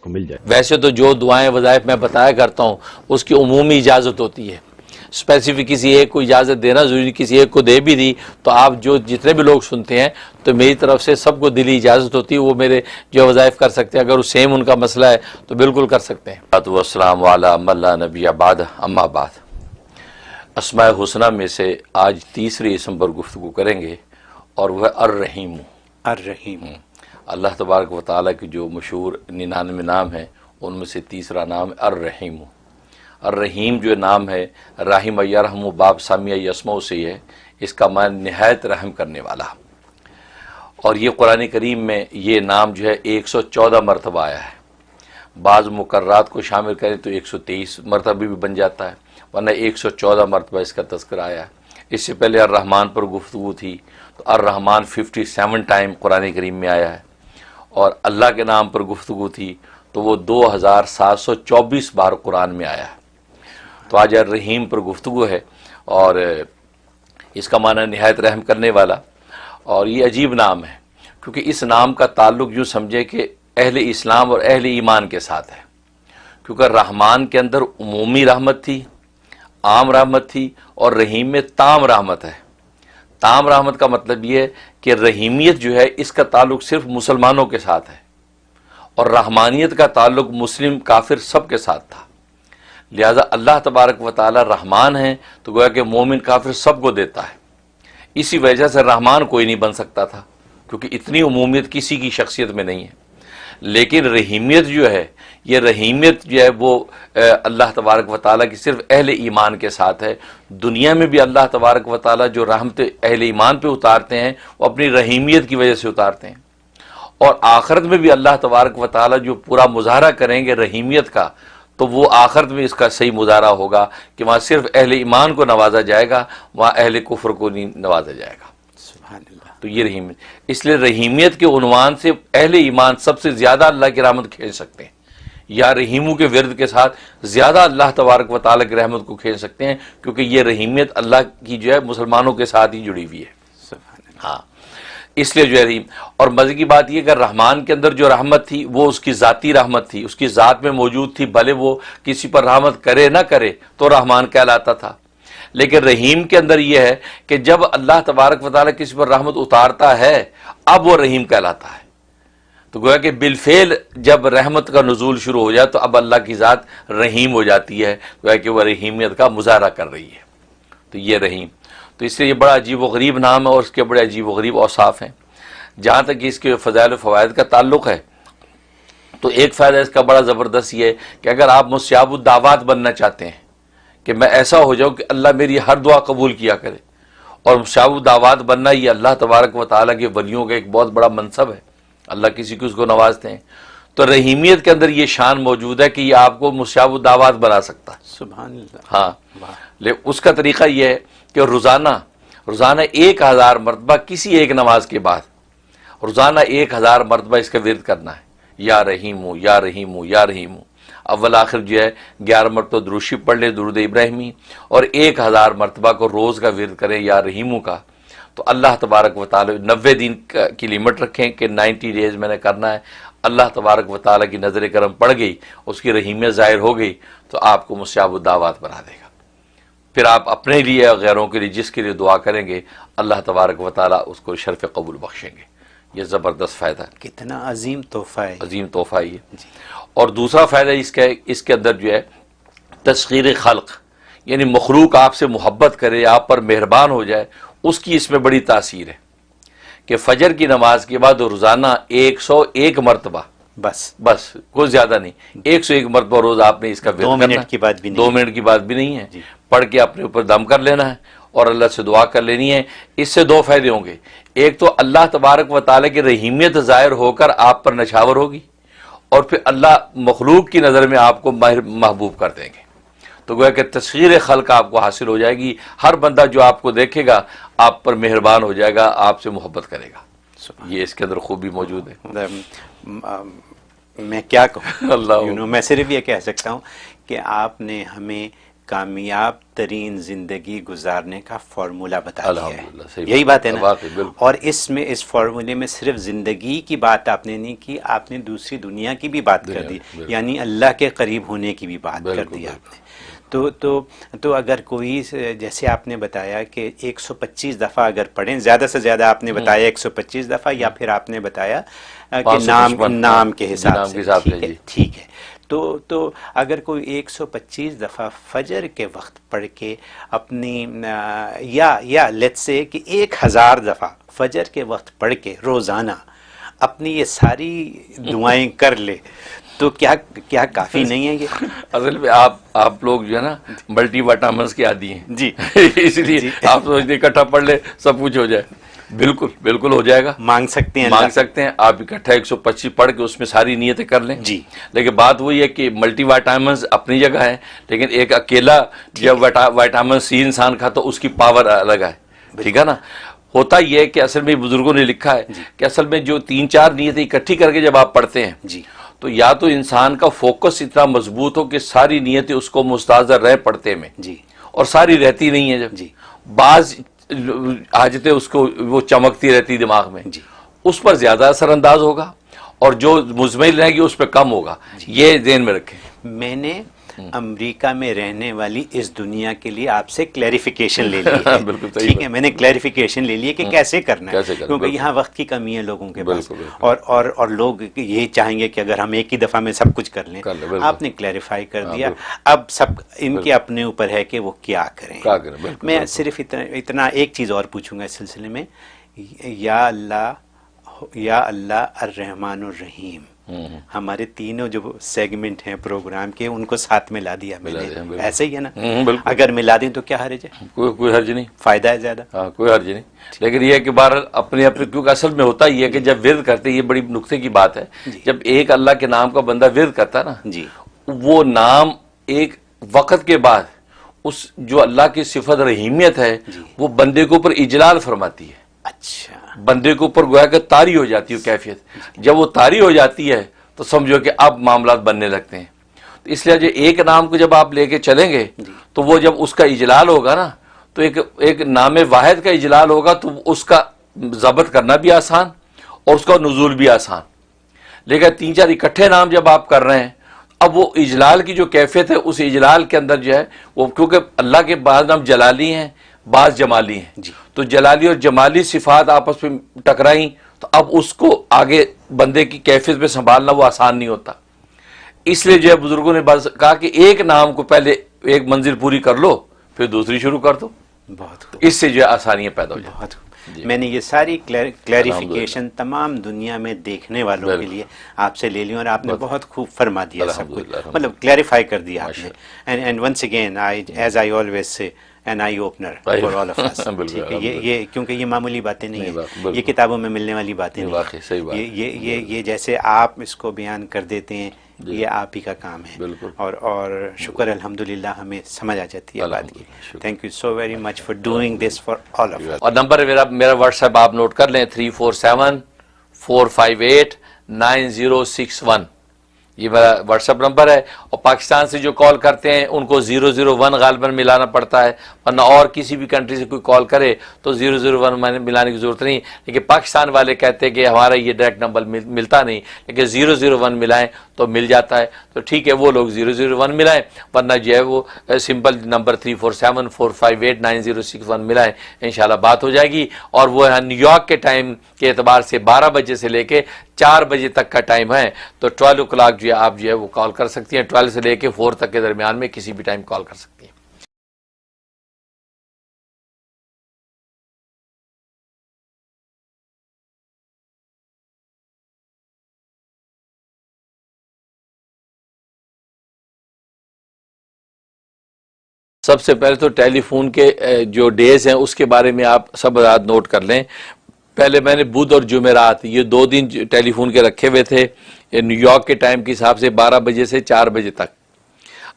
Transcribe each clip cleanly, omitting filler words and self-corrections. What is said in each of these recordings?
کو مل جائے۔ ویسے تو جو دعائیں وظائف میں بتایا کرتا ہوں اس کی عمومی اجازت ہوتی ہے، اسپیسیفک کسی ایک کو اجازت دینا ضروری، کسی ایک کو دے بھی دی تو آپ جو جتنے بھی لوگ سنتے ہیں تو میری طرف سے سب کو دلی اجازت ہوتی ہے، وہ میرے جو وظائف کر سکتے ہیں، اگر وہ سیم ان کا مسئلہ ہے تو بالکل کر سکتے ہیں۔ والسلام علی من لا نبی بعد، اما بعد۔ اسماء حسنہ میں سے آج تیسری اسم پر گفتگو کریں گے اور وہ ہے الرحیم۔ الرحیم، اللہ تبارک و تعالیٰ کی جو مشہور 99 نام ہیں ان میں سے تیسرا نام ہے الرحیم۔ الرحیم جو نام ہے، رحم یرحم باب سامیہ یسمع سے ہے، اس کا معنی نہایت رحم کرنے والا، اور یہ قرآن کریم میں یہ نام جو ہے 114 مرتبہ آیا ہے۔ بعض مقررات کو شامل کریں تو 123 مرتبہ بھی بن جاتا ہے، ورنہ 114 مرتبہ اس کا تذکرہ آیا ہے۔ اس سے پہلے الرحمن پر گفتگو تھی تو الرحمن 57 ٹائم قرآن کریم میں آیا ہے، اور اللہ کے نام پر گفتگو تھی تو وہ 2724 بار قرآن میں آیا ہے۔ تو آج الرحیم پر گفتگو ہے، اور اس کا معنی نہایت رحم کرنے والا، اور یہ عجیب نام ہے کیونکہ اس نام کا تعلق یوں سمجھے کہ اہل اسلام اور اہل ایمان کے ساتھ ہے، کیونکہ رحمان کے اندر عمومی رحمت تھی، عام رحمت تھی، اور رحیم میں تام رحمت ہے۔ تام رحمت کا مطلب یہ ہے کہ رحیمیت جو ہے اس کا تعلق صرف مسلمانوں کے ساتھ ہے، اور رحمانیت کا تعلق مسلم کافر سب کے ساتھ تھا۔ لہذا اللہ تبارک و تعالی رحمان ہیں تو گویا کہ مومن کافر سب کو دیتا ہے، اسی وجہ سے رحمان کوئی نہیں بن سکتا تھا کیونکہ اتنی عمومیت کسی کی شخصیت میں نہیں ہے۔ لیکن رحیمیت جو ہے، یہ رحیمیت جو ہے وہ اللہ تبارک و تعالیٰ کی صرف اہل ایمان کے ساتھ ہے۔ دنیا میں بھی اللہ تبارک و تعالیٰ جو رحمت اہل ایمان پہ اتارتے ہیں وہ اپنی رحیمیت کی وجہ سے اتارتے ہیں، اور آخرت میں بھی اللہ تبارک و تعالیٰ جو پورا مظاہرہ کریں گے رحیمیت کا، تو وہ آخرت میں اس کا صحیح مظاہرہ ہوگا کہ وہاں صرف اہل ایمان کو نوازا جائے گا، وہاں اہل کفر کو نہیں نوازا جائے گا۔ سبحان اللہ۔ تو یہ رحیمیت، اس لیے رحیمیت کے عنوان سے اہل ایمان سب سے زیادہ اللہ کی رحمت کھینچ سکتے ہیں، یا رحیموں کے ورد کے ساتھ زیادہ اللہ تبارک و تعالیٰ کی رحمت کو کھینچ سکتے ہیں، کیونکہ یہ رحیمیت اللہ کی جو ہے مسلمانوں کے ساتھ ہی جڑی ہوئی ہے۔ سبحان اللہ۔ ہاں، اس لیے جو ہے رحیم، اور مزے کی بات یہ کہ رحمان کے اندر جو رحمت تھی وہ اس کی ذاتی رحمت تھی، اس کی ذات میں موجود تھی، بھلے وہ کسی پر رحمت کرے نہ کرے تو رحمان کہلاتا تھا۔ لیکن رحیم کے اندر یہ ہے کہ جب اللہ تبارک و تعالیٰ کسی پر رحمت اتارتا ہے اب وہ رحیم کہلاتا ہے۔ تو گویا کہ بالفعل جب رحمت کا نزول شروع ہو جائے تو اب اللہ کی ذات رحیم ہو جاتی ہے، گویا کہ وہ رحیمیت کا مظاہرہ کر رہی ہے۔ تو یہ رحیم، تو اس لیے یہ بڑا عجیب و غریب نام ہے، اور اس کے بڑے عجیب و غریب اوصاف ہیں۔ جہاں تک اس کے فضائل و فوائد کا تعلق ہے تو ایک فائدہ اس کا بڑا زبردست یہ ہے کہ اگر آپ مستجاب الدعوات بننا چاہتے ہیں کہ میں ایسا ہو جاؤں کہ اللہ میری ہر دعا قبول کیا کرے، اور مستجاب الدعوات بننا یہ اللہ تبارک و تعالیٰ کے ولیوں کا ایک بہت بڑا منصب ہے، اللہ کسی کو اس کو نوازتے ہیں، تو رحیمیت کے اندر یہ شان موجود ہے کہ یہ آپ کو مستجاب الدعوات بنا سکتا ہے۔ سبحان اللہ۔ ہاں، اس کا طریقہ یہ ہے کہ روزانہ 1000 مرتبہ کسی ایک نماز کے بعد روزانہ 1000 مرتبہ اس کا ورد کرنا ہے، یا رحیم یا رحیم یا رحیم۔ اول آخر جو ہے 11 مرتبہ درود شریف پڑھ لے، درود ابراہیمی، اور 1000 مرتبہ کو روز کا ورد کریں یا رحیموں کا، تو اللہ تبارک و تعالی 90 دن کی لمٹ رکھیں کہ 90 ڈیز میں نے کرنا ہے۔ اللہ تبارک و تعالیٰ کی نظر کرم پڑ گئی، اس کی رحیمیت ظاہر ہو گئی تو آپ کو مستجاب الدعوات بنا دے گا۔ پھر آپ اپنے لیے اور غیروں کے لیے جس کے لیے دعا کریں گے اللہ تبارک و تعالیٰ اس کو شرف قبول بخشیں گے۔ یہ زبردست فائدہ ہے، کتنا عظیم تحفہ ہے، عظیم تحفہ یہ۔ اور دوسرا فائدہ اس کے اندر جو ہے تسخیر خلق، یعنی مخلوق آپ سے محبت کرے، آپ پر مہربان ہو جائے، اس کی اس میں بڑی تاثیر ہے کہ فجر کی نماز کے بعد روزانہ 101 مرتبہ، بس کوئی زیادہ نہیں، 101 مرتبہ روز آپ نے اس کا ورد کرنا ہے۔ 2 منٹ کی بات بھی نہیں، 2 منٹ کی بات بھی نہیں ہے، پڑھ کے اپنے اوپر دم کر لینا ہے اور اللہ سے دعا کر لینی ہے۔ اس سے 2 فائدے ہوں گے، ایک تو اللہ تبارک و تعالیٰ کی رحیمیت ظاہر ہو کر آپ پر نچھاور ہوگی، اور پھر اللہ مخلوق کی نظر میں آپ کو محبوب کر دیں گے، تو گویا کہ تسخیر خلق آپ کو حاصل ہو جائے گی۔ ہر بندہ جو آپ کو دیکھے گا آپ پر مہربان ہو جائے گا، آپ سے محبت کرے گا۔ یہ اس کے اندر خوبی موجود ہے۔ میں کیا کہوں اللہ میں صرف یہ کہہ سکتا ہوں کہ آپ نے ہمیں کامیاب ترین زندگی گزارنے کا فارمولہ بتا دیا الحمدللہ، ہے. صحیح یہی بات ہے نا. واقعی بالکل. اور اس فارمولے میں صرف زندگی کی بات آپ نے نہیں کی، آپ نے دوسری دنیا کی بھی بات کر دی، بالکل. یعنی اللہ کے قریب ہونے کی بھی بات کر بالکل، دی آپ بالکل. نے. تو اگر کوئی، جیسے آپ نے بتایا کہ 125 دفعہ اگر پڑھیں، زیادہ سے زیادہ آپ نے بتایا 125 دفعہ، یا پھر آپ نے بتایا کہ 555 نام کے حساب نام سے. کے حساب سے، ٹھیک ہے، جی. ٹھیک ہے. تو اگر کوئی 125 دفعہ فجر کے وقت پڑھ کے اپنی یا لیٹس سے کہ 1000 دفعہ فجر کے وقت پڑھ کے روزانہ اپنی یہ ساری دعائیں کر لے، تو کیا کافی نہیں ہے یہ؟ اصل میں آپ لوگ جو ہے نا ملٹی وائٹامنس کے عادی ہیں جی. اس لیے آپ سوچتے اکٹھا پڑھ لے سب کچھ ہو جائے. بالکل ہو جائے گا. مانگ سکتے ہیں، مانگ سکتے ہیں آپ اکٹھا 125 پڑھ کے اس میں ساری نیتیں کر لیں. جی. لیکن بات وہی ہے کہ ملٹی وائٹامنس اپنی جگہ ہے، لیکن ایک اکیلا جب وائٹامن سی انسان کھاتا تو اس کی پاور الگ ہے. ٹھیک ہے نا. ہوتا یہ ہے کہ اصل میں بزرگوں نے لکھا ہے کہ اصل میں جو 3-4 نیتیں اکٹھی کر کے جب آپ پڑھتے ہیں جی، تو یا تو انسان کا فوکس اتنا مضبوط ہو کہ ساری نیتیں اس کو مستحضر رہے پڑھتے میں، جی، اور ساری رہتی نہیں ہے. جب جی، بعض حاجتیں اس کو وہ چمکتی رہتی دماغ میں، جی، اس پر زیادہ اثر انداز ہوگا، اور جو مزمل رہے گی اس پہ کم ہوگا. یہ ذہن میں رکھیں. میں نے امریکہ میں رہنے والی اس دنیا کے لیے آپ سے کلیریفیکیشن لے لی ہے. بالکل صحیح ٹھیک ہے، میں نے کلیریفیکیشن لے لی ہے کہ کیسے کرنا ہے، کیسے کرنا، کیونکہ بالکل. یہاں وقت کی کمی ہے لوگوں کے پاس، بالکل، بالکل. اور لوگ یہ چاہیں گے کہ اگر ہم ایک ہی دفعہ میں سب کچھ کر لیں. بالکل. آپ نے کلیریفائی کر دیا. بالکل. اب سب ان کے اپنے اوپر ہے کہ وہ کیا کریں. بالکل. میں صرف اتنا ایک چیز اور پوچھوں گا اس سلسلے میں. یا اللہ الرحمن الرحیم، ہمارے تینوں جو سیگمنٹ ہیں پروگرام کے ان کو ساتھ میں لا دیا میں نے. ایسے ہی ہے نا. اگر ملا دیں تو کیا حرج ہے؟ کوئی حرج نہیں. فائدہ ہے زیادہ. ہاں، کوئی حرج نہیں. لیکن یہ ہے کہ بہرحال اپنے کیونکہ اصل میں ہوتا یہ ہے کہ جب ورد کرتے، یہ بڑی نقطے کی بات ہے، جب ایک اللہ کے نام کا بندہ ورد کرتا نا، جی، وہ نام ایک وقت کے بعد اس جو اللہ کی صفت رحیمیت ہے وہ بندے کے اوپر اجلال فرماتی ہے. اچھا. بندے کے اوپر گویا کہ طاری ہو جاتی ہے کیفیت. جب وہ طاری ہو جاتی ہے تو سمجھو کہ اب معاملات بننے لگتے ہیں. تو اس لیے جو ایک نام کو جب آپ لے کے چلیں گے تو وہ جب اس کا اجلال ہوگا نا، تو ایک نام واحد کا اجلال ہوگا تو اس کا ضبط کرنا بھی آسان اور اس کا نزول بھی آسان. لیکن 3-4 اکٹھے نام جب آپ کر رہے ہیں، اب وہ اجلال کی جو کیفیت ہے اس اجلال کے اندر جو ہے وہ، کیونکہ اللہ کے بعض نام جلالی ہیں بعض جمالی ہیں، تو جلالی اور جمالی صفات آپس میں ٹکرائیں تو اب اس کو آگے بندے کی کیفیت پہ سنبھالنا وہ آسان نہیں ہوتا. اس لیے جو ہے بزرگوں نے کہا کہ ایک نام کو پہلے ایک منزل پوری کر لو پھر دوسری شروع کر دو. بہت خوب. اس سے جو ہے آسانیاں پیدا ہو جائیں. بہت خوب. میں نے یہ ساری کلیریفیکیشن تمام دنیا میں دیکھنے والوں کے لیے آپ سے لے لی، اور آپ نے بہت خوب فرما دیا سب کچھ، مطلب کلیریفائی کر دیا آپ نے. And once again as I always say an eye opener for all of us. ٹھیک ہے، یہ کیونکہ یہ معمولی باتیں نہیں ہیں، یہ کتابوں میں ملنے والی باتیں نہیں ہیں. یہ جیسے آپ اس کو بیان کر دیتے ہیں، یہ آپ ہی کا کام ہے. اور شکر الحمدللہ ہمیں سمجھ آ جاتی ہے بات کی. Thank you so very much for doing this for all of us. اور نمبر میرا واٹس ایپ آپ نوٹ کر لیں 347-458-9061. یہ میرا واٹس ایپ نمبر ہے. اور پاکستان سے جو کال کرتے ہیں ان کو 001 غالباً ملانا پڑتا ہے، ورنہ اور کسی بھی کنٹری سے کوئی کال کرے تو 001 ملانے کی ضرورت نہیں. لیکن پاکستان والے کہتے ہیں کہ ہمارا یہ ڈائریکٹ نمبر ملتا نہیں، لیکن 001 ملائیں تو مل جاتا ہے. تو ٹھیک ہے، وہ لوگ 001 ملائیں، ورنہ جو ہے وہ سمپل نمبر 347-458-9061 ملائیں. انشاءاللہ بات ہو جائے گی. اور وہ نیو یارک کے ٹائم کے اعتبار سے 12 بجے سے لے کے 4 بجے تک کا ٹائم ہے، تو 12 o'clock جو ہے آپ جو ہے وہ کال کر سکتی ہیں. 12 سے لے کے 4 تک کے درمیان میں کسی بھی ٹائم کال کر سکتی ہیں. سب سے پہلے تو ٹیلی فون کے جو ڈیز ہیں اس کے بارے میں آپ سب رات نوٹ کر لیں. پہلے میں نے بدھ اور جمعرات یہ 2 دن ٹیلی فون کے رکھے ہوئے تھے نیو یارک کے ٹائم کے حساب سے 12 بجے سے 4 بجے تک.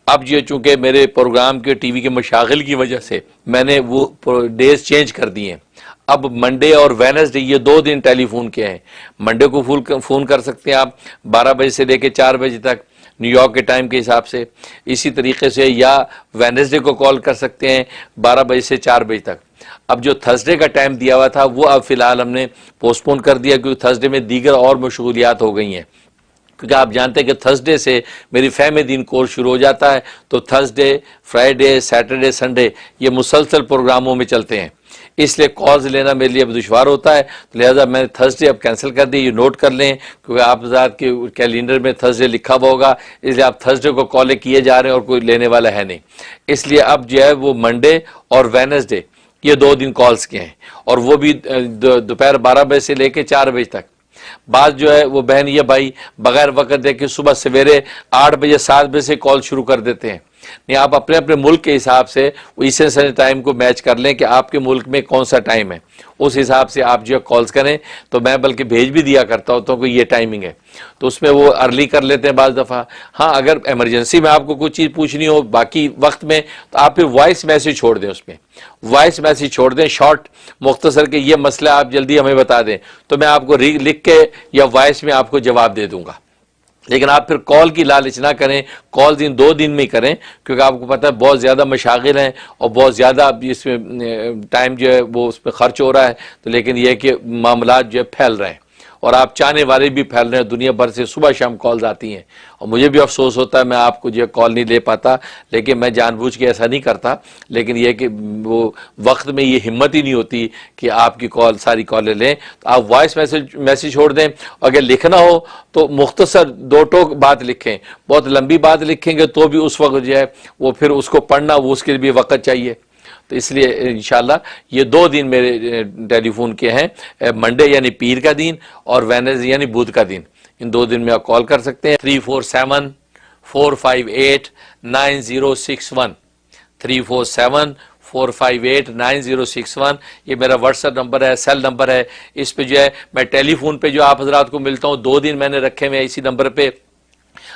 اب یہ چونکہ میرے پروگرام کے ٹی وی کے مشاغل کی وجہ سے میں نے وہ ڈیز چینج کر دیے ہیں. اب منڈے اور وینسڈے یہ 2 دن ٹیلی فون کے ہیں. منڈے کو فون کر سکتے ہیں آپ 12 بجے سے لے کے 4 بجے تک. نیو یارک کے ٹائم کے حساب سے. اسی طریقے سے یا وینسڈے کو کال کر سکتے ہیں 12 بجے سے 4 بجے تک. اب جو تھرسڈے کا ٹائم دیا ہوا تھا وہ اب فی الحال ہم نے پوسٹ پون کر دیا کیونکہ تھرسڈے میں دیگر اور مشغولیات ہو گئی ہیں. کیونکہ آپ جانتے ہیں کہ تھرسڈے سے میری فہم دین کورس شروع ہو جاتا ہے, تو تھرسڈے, فرائیڈے, سیٹرڈے, سنڈے یہ مسلسل پروگراموں میں چلتے ہیں, اس لیے کالز لینا میرے لیے اب دشوار ہوتا ہے. لہٰذا میں نے تھرسڈے اب کینسل کر دی. یہ نوٹ کر لیں کیونکہ آپ ذات کے کیلنڈر میں تھرسڈے لکھا ہوا ہوگا, اس لیے آپ تھرسڈے کو کالیں کیے جا رہے ہیں اور کوئی لینے والا ہے نہیں. اس لیے اب جو ہے وہ منڈے اور وینسڈے یہ 2 دن کالز کے ہیں, اور وہ بھی دوپہر 12 بجے سے لے کے 4 بجے تک. بعض جو ہے وہ بہن یا بھائی بغیر وقت دے کے صبح سویرے 8 بجے 7 بجے سے کال شروع کر دیتے ہیں. نہیں, آپ اپنے اپنے ملک کے حساب سے ایسٹرن اسٹینڈرڈ ٹائم کو میچ کر لیں کہ آپ کے ملک میں کون سا ٹائم ہے, اس حساب سے آپ جو ہے کالز کریں. تو میں بلکہ بھیج بھی دیا کرتا ہوتا ہوں کہ یہ ٹائمنگ ہے, تو اس میں وہ ارلی کر لیتے ہیں بعض دفعہ. ہاں اگر ایمرجنسی میں آپ کو کوئی چیز پوچھنی ہو باقی وقت میں تو آپ پھر وائس میسیج چھوڑ دیں, اس میں وائس میسیج چھوڑ دیں شارٹ مختصر کہ یہ مسئلہ آپ جلدی ہمیں بتا دیں, تو میں آپ کو لکھ کے یا وائس میں آپ کو جواب دے دوں گا. لیکن آپ پھر کال کی لالچ نہ کریں, کال 2 دن میں ہی کریں, کیونکہ آپ کو پتہ ہے بہت زیادہ مشاغل ہیں اور بہت زیادہ اس میں ٹائم جو ہے وہ اس پہ خرچ ہو رہا ہے. تو لیکن یہ کہ معاملات جو ہے پھیل رہے ہیں اور آپ چاہنے والے بھی پھیل رہے ہیں, دنیا بھر سے صبح شام کالز آتی ہیں, اور مجھے بھی افسوس ہوتا ہے میں آپ کو جو کال نہیں لے پاتا, لیکن میں جان بوجھ کے ایسا نہیں کرتا. لیکن یہ کہ وہ وقت میں یہ ہمت ہی نہیں ہوتی کہ آپ کی کال ساری کالیں لیں. تو آپ وائس میسیج چھوڑ دیں, اگر لکھنا ہو تو مختصر 2 ٹوک بات لکھیں. بہت لمبی بات لکھیں گے تو بھی اس وقت جو ہے وہ پھر اس کو پڑھنا وہ اس کے لیے بھی وقت چاہیے. تو اس لیے انشاءاللہ یہ 2 دن میرے ٹیلی فون کے ہیں, منڈے یعنی پیر کا دن اور وینسڈے یعنی بدھ کا دن. ان 2 دن میں آپ کال کر سکتے ہیں. 347-458-9061 347-458-9061 یہ میرا واٹس ایپ نمبر ہے, سیل نمبر ہے. اس پہ جو ہے میں ٹیلی فون پہ جو آپ حضرات کو ملتا ہوں 2 دن میں نے رکھے ہوئے اسی نمبر پہ,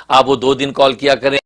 آپ وہ 2 دن کال کیا کریں.